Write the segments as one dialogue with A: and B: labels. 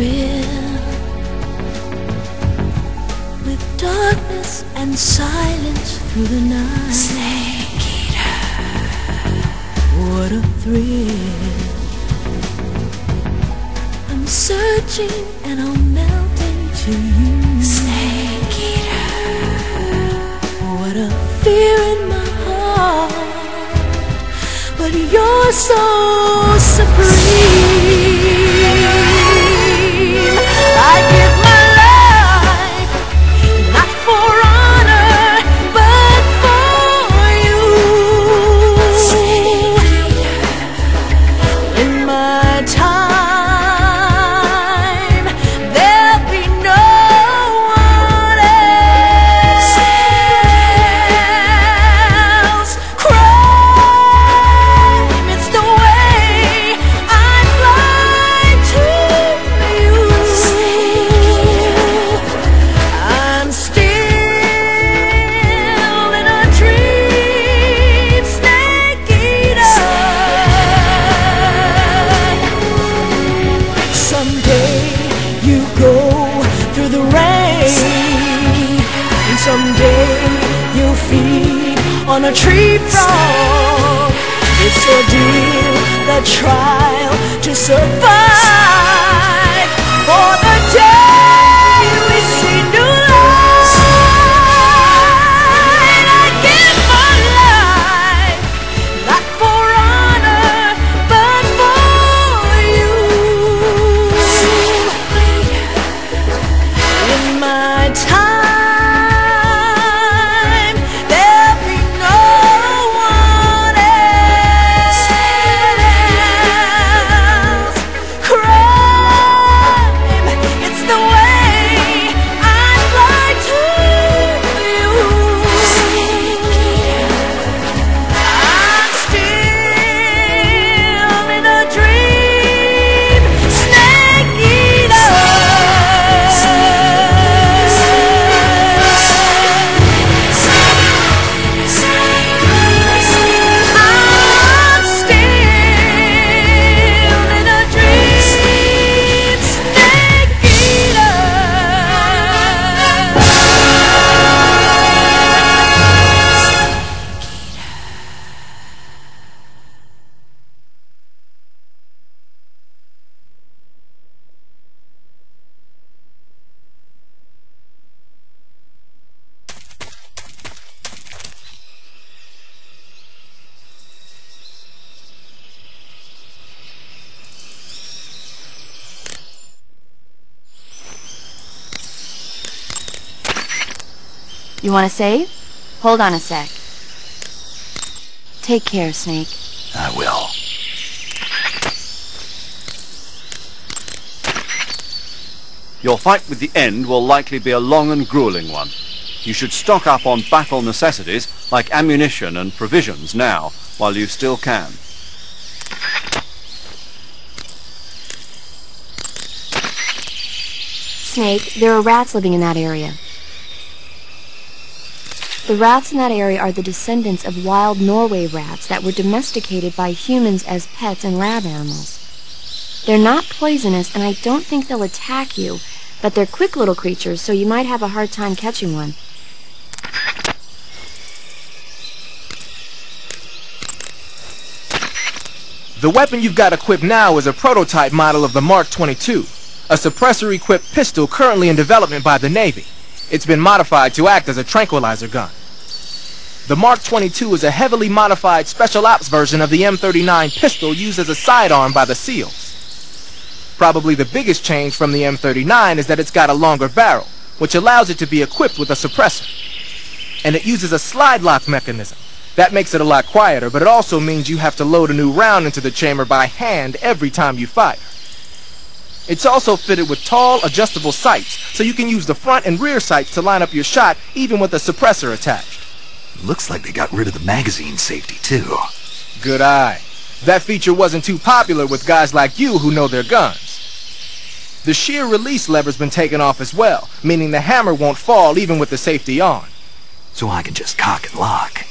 A: thrill, with darkness and silence through the night.
B: Snake Eater.
A: What a thrill. I'm searching and I'm melting to you.
B: Snake Eater.
A: What a fear in my heart, but you're so supreme. I give my life, not for honor, but for you. In my time, there'll be no one else. Crime, it's the way I fly to you. I'm still in a dream, Snake Eater. Someday you go through the rain, and someday you'll feed on a tree frog. It's ordeal, the trial to survive, for the day we see new light. I give my life, not for honor, but for you. In my time, there'll be no one else. Crime, it's the way I fly to you. I'm still in a dream, Snake Eater. I'm still in a dream, Snake Eater.
B: You want to save? Hold on a sec. Take care, Snake.
C: I will.
D: Your fight with the End will likely be a long and grueling one. You should stock up on battle necessities like ammunition and provisions now, while you still can.
B: Snake, there are rats living in that area. The rats in that area are the descendants of wild Norway rats that were domesticated by humans as pets and lab animals. They're not poisonous, and I don't think they'll attack you, but they're quick little creatures, so you might have a hard time catching one.
E: The weapon you've got equipped now is a prototype model of the Mark 22, a suppressor-equipped pistol currently in development by the Navy. It's been modified to act as a tranquilizer gun. The Mark 22 is a heavily modified special ops version of the M39 pistol used as a sidearm by the SEALs. Probably the biggest change from the M39 is that it's got a longer barrel, which allows it to be equipped with a suppressor. And it uses a slide lock mechanism. That makes it a lot quieter, but it also means you have to load a new round into the chamber by hand every time you fire. It's also fitted with tall, adjustable sights, so you can use the front and rear sights to line up your shot, even with a suppressor attached.
C: Looks like they got rid of the magazine safety, too.
E: Good eye. That feature wasn't too popular with guys like you who know their guns. The shear release lever's been taken off as well, meaning the hammer won't fall even with the safety on.
C: So I can just cock and lock.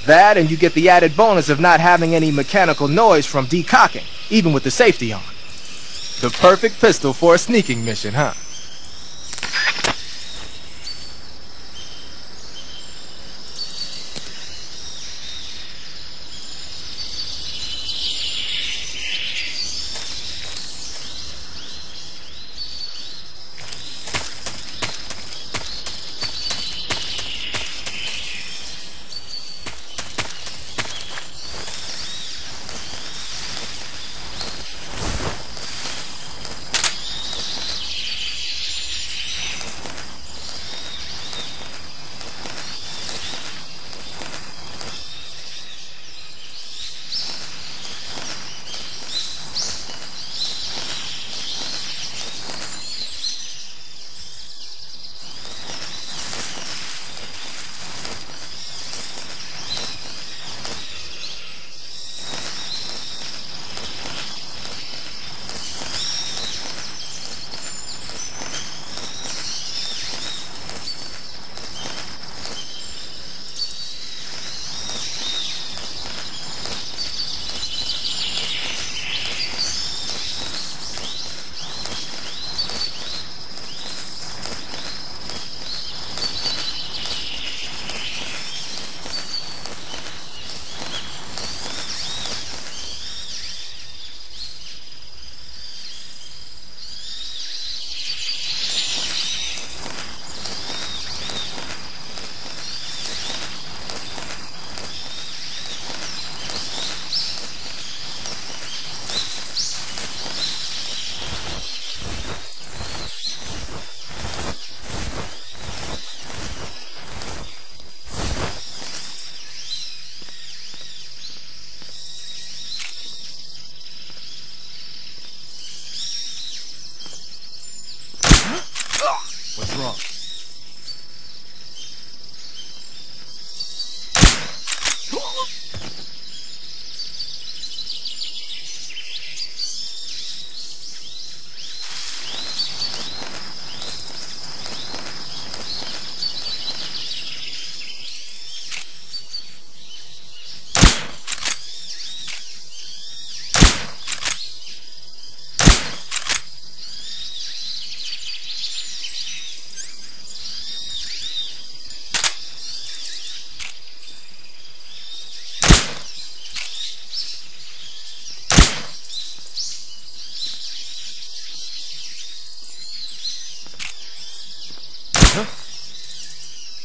E: That, and you get the added bonus of not having any mechanical noise from decocking, even with the safety on. The perfect pistol for a sneaking mission, huh? What's wrong?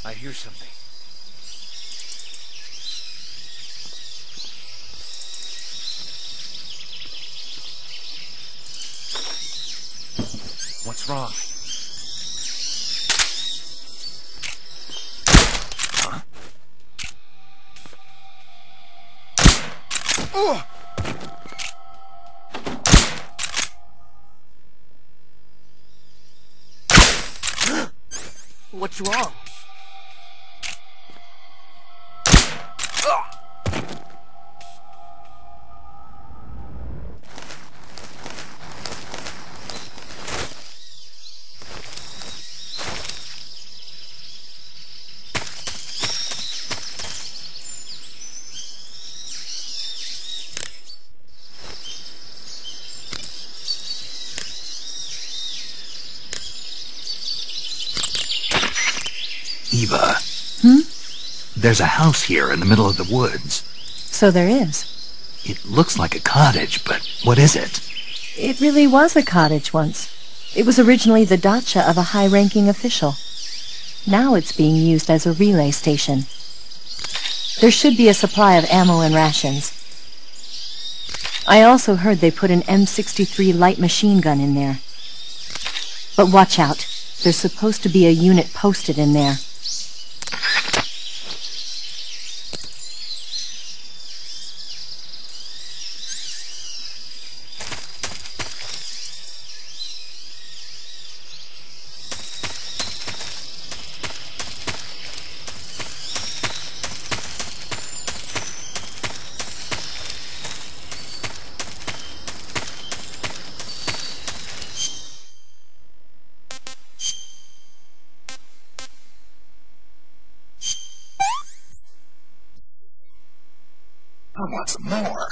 E: I hear something. What's wrong? Huh? Oh! What's wrong?
C: Eva.
F: Hmm?
C: There's a house here in the middle of the woods.
F: So there is.
C: It looks like a cottage, but what is it?
F: It really was a cottage once. It was originally the dacha of a high-ranking official. Now it's being used as a relay station. There should be a supply of ammo and rations. I also heard they put an M63 light machine gun in there. But watch out. There's supposed to be a unit posted in there.
C: I want some more.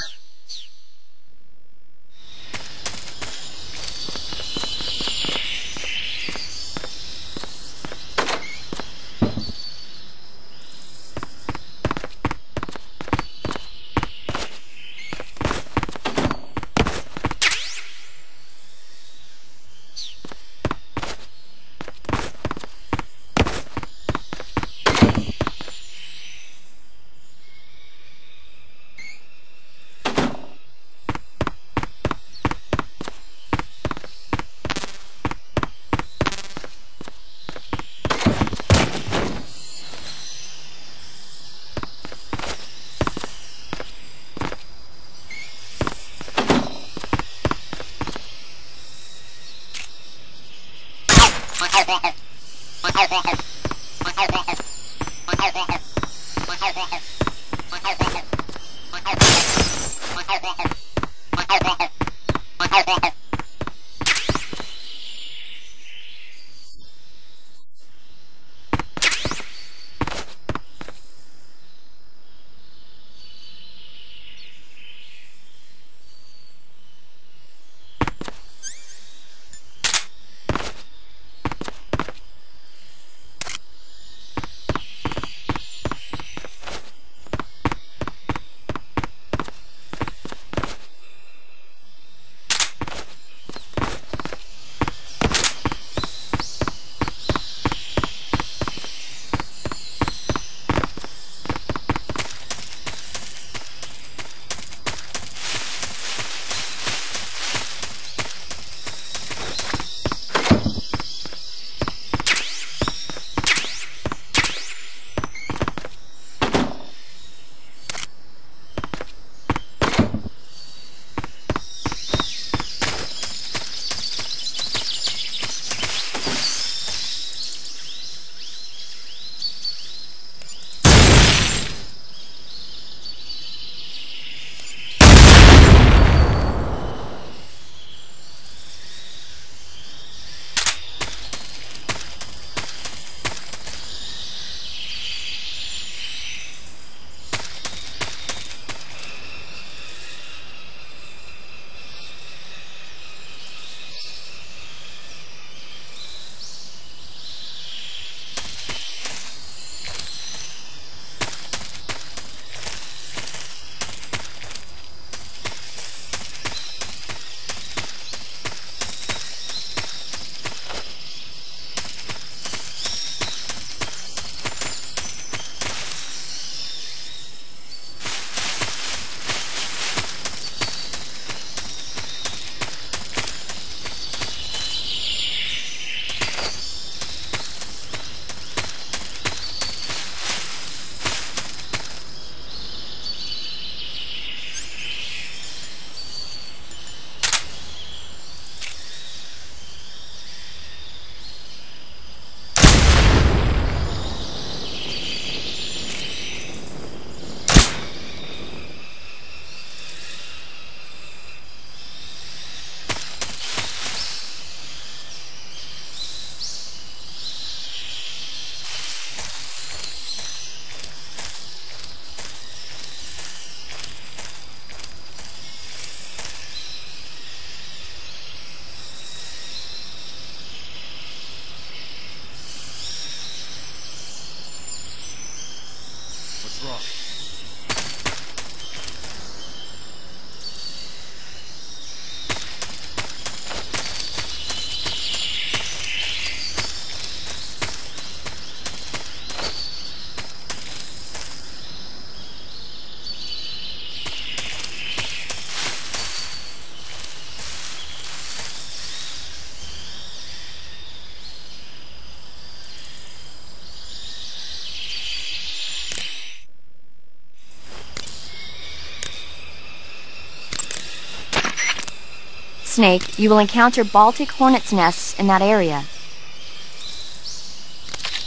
B: Snake, you will encounter Baltic hornets' nests in that area.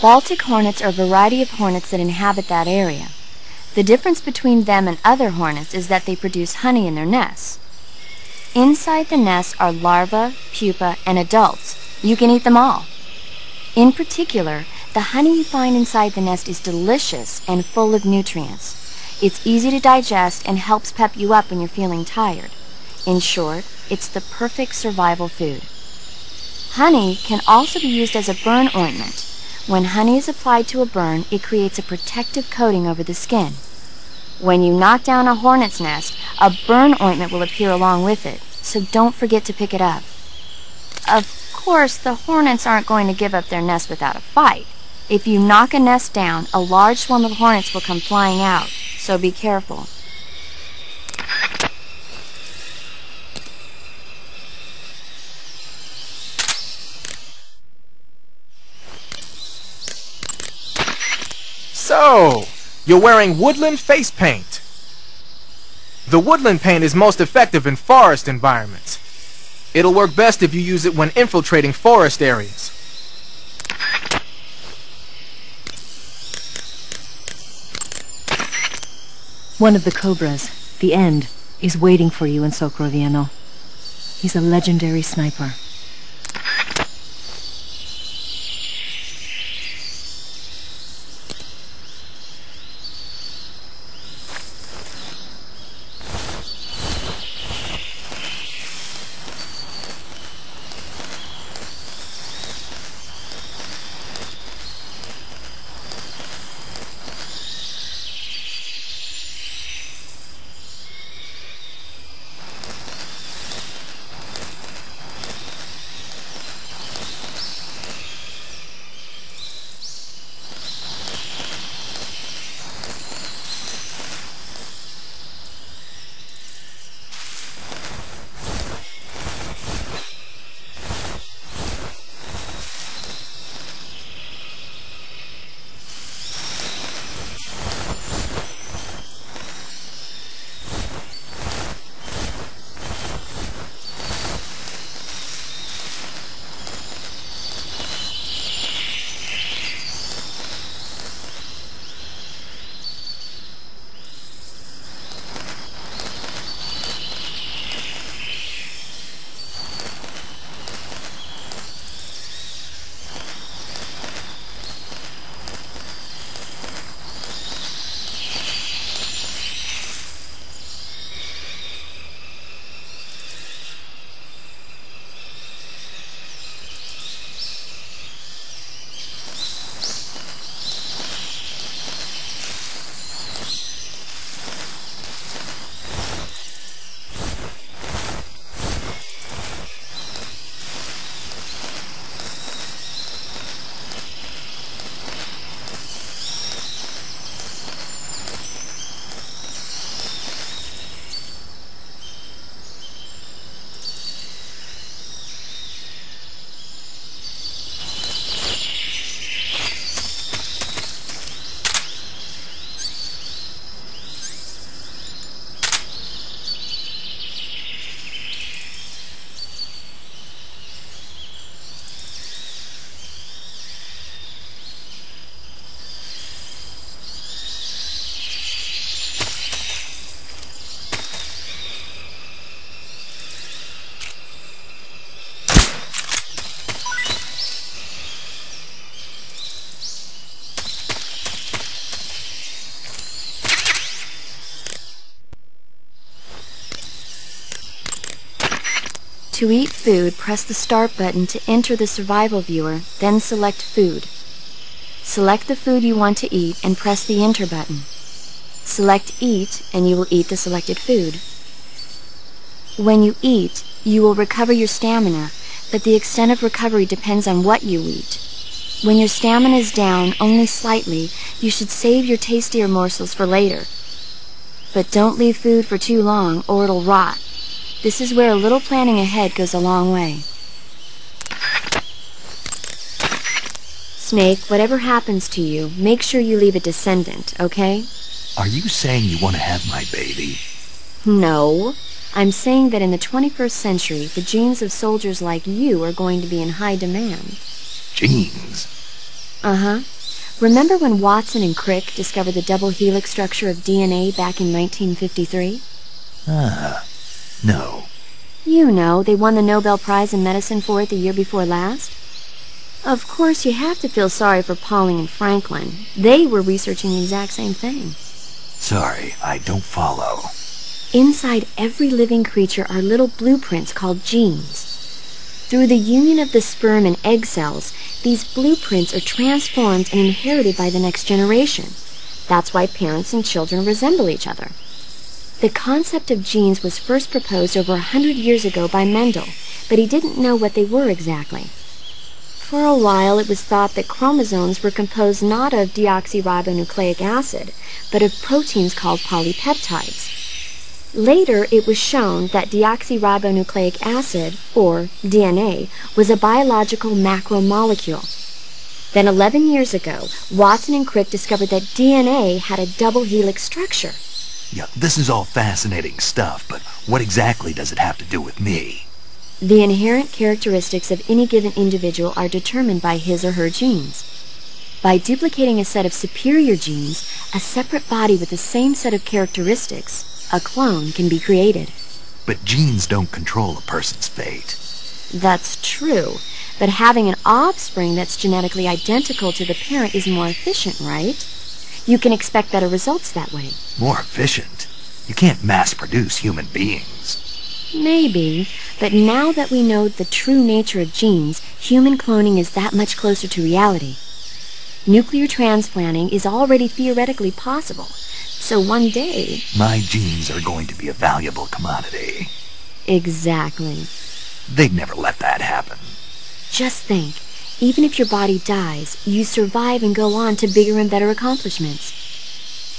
B: Baltic hornets are a variety of hornets that inhabit that area. The difference between them and other hornets is that they produce honey in their nests. Inside the nests are larvae, pupa, and adults. You can eat them all. In particular, the honey you find inside the nest is delicious and full of nutrients. It's easy to digest and helps pep you up when you're feeling tired. In short, it's the perfect survival food. Honey can also be used as a burn ointment. When honey is applied to a burn, it creates a protective coating over the skin. When you knock down a hornet's nest, a burn ointment will appear along with it, so don't forget to pick it up. Of course, the hornets aren't going to give up their nest without a fight. If you knock a nest down, a large swarm of hornets will come flying out, so be careful.
E: So, you're wearing woodland face paint. The woodland paint is most effective in forest environments. It'll work best if you use it when infiltrating forest areas.
F: One of the Cobras, the End, is waiting for you in Socroviano. He's a legendary sniper.
B: To eat food, press the Start button to enter the survival viewer, then select Food. Select the food you want to eat and press the Enter button. Select Eat and you will eat the selected food. When you eat, you will recover your stamina, but the extent of recovery depends on what you eat. When your stamina is down only slightly, you should save your tastier morsels for later. But don't leave food for too long or it'll rot. This is where a little planning ahead goes a long way. Snake, whatever happens to you, make sure you leave a descendant, okay?
C: Are you saying you want to have my baby?
B: No. I'm saying that in the 21st century, the genes of soldiers like you are going to be in high demand.
C: Genes?
B: Uh-huh. Remember when Watson and Crick discovered the double helix structure of DNA back in 1953?
C: No.
B: You know, they won the Nobel Prize in Medicine for it the year before last. Of course, you have to feel sorry for Pauling and Franklin. They were researching the exact same thing.
C: Sorry, I don't follow.
B: Inside every living creature are little blueprints called genes. Through the union of the sperm and egg cells, these blueprints are transformed and inherited by the next generation. That's why parents and children resemble each other. The concept of genes was first proposed over 100 years ago by Mendel, but he didn't know what they were exactly. For a while, it was thought that chromosomes were composed not of deoxyribonucleic acid, but of proteins called polypeptides. Later, it was shown that deoxyribonucleic acid, or DNA, was a biological macromolecule. Then 11 years ago, Watson and Crick discovered that DNA had a double helix structure.
C: Yeah, this is all fascinating stuff, but what exactly does it have to do with me?
B: The inherent characteristics of any given individual are determined by his or her genes. By duplicating a set of superior genes, a separate body with the same set of characteristics, a clone, can be created.
C: But genes don't control a person's fate.
B: That's true, but having an offspring that's genetically identical to the parent is more efficient, right? You can expect better results that way.
C: More efficient? You can't mass-produce human beings.
B: Maybe, but now that we know the true nature of genes, human cloning is that much closer to reality. Nuclear transplanting is already theoretically possible, so one day...
C: My genes are going to be a valuable commodity.
B: Exactly.
C: They'd never let that happen.
B: Just think, even if your body dies, you survive and go on to bigger and better accomplishments.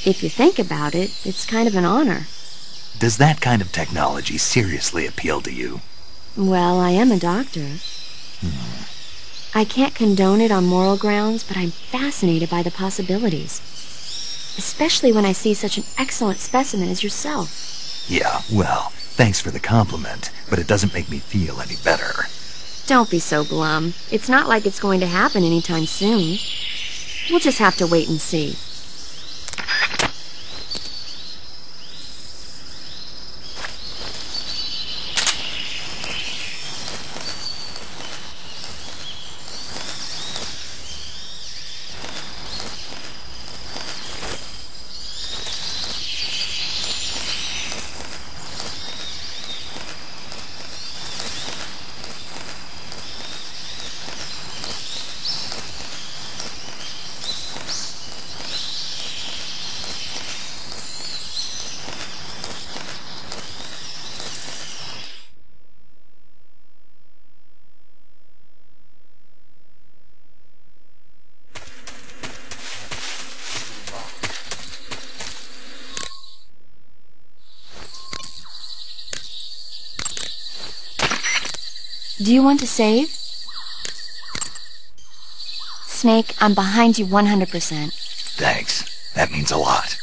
B: If you think about it, it's kind of an honor.
C: Does that kind of technology seriously appeal to you?
B: Well, I am a doctor. I can't condone it on moral grounds, but I'm fascinated by the possibilities. Especially when I see such an excellent specimen as yourself.
C: Yeah, well, thanks for the compliment, but it doesn't make me feel any better.
B: Don't be so glum. It's not like it's going to happen anytime soon. We'll just have to wait and see. Do you want to save? Snake, I'm behind you 100%.
C: Thanks. That means a lot.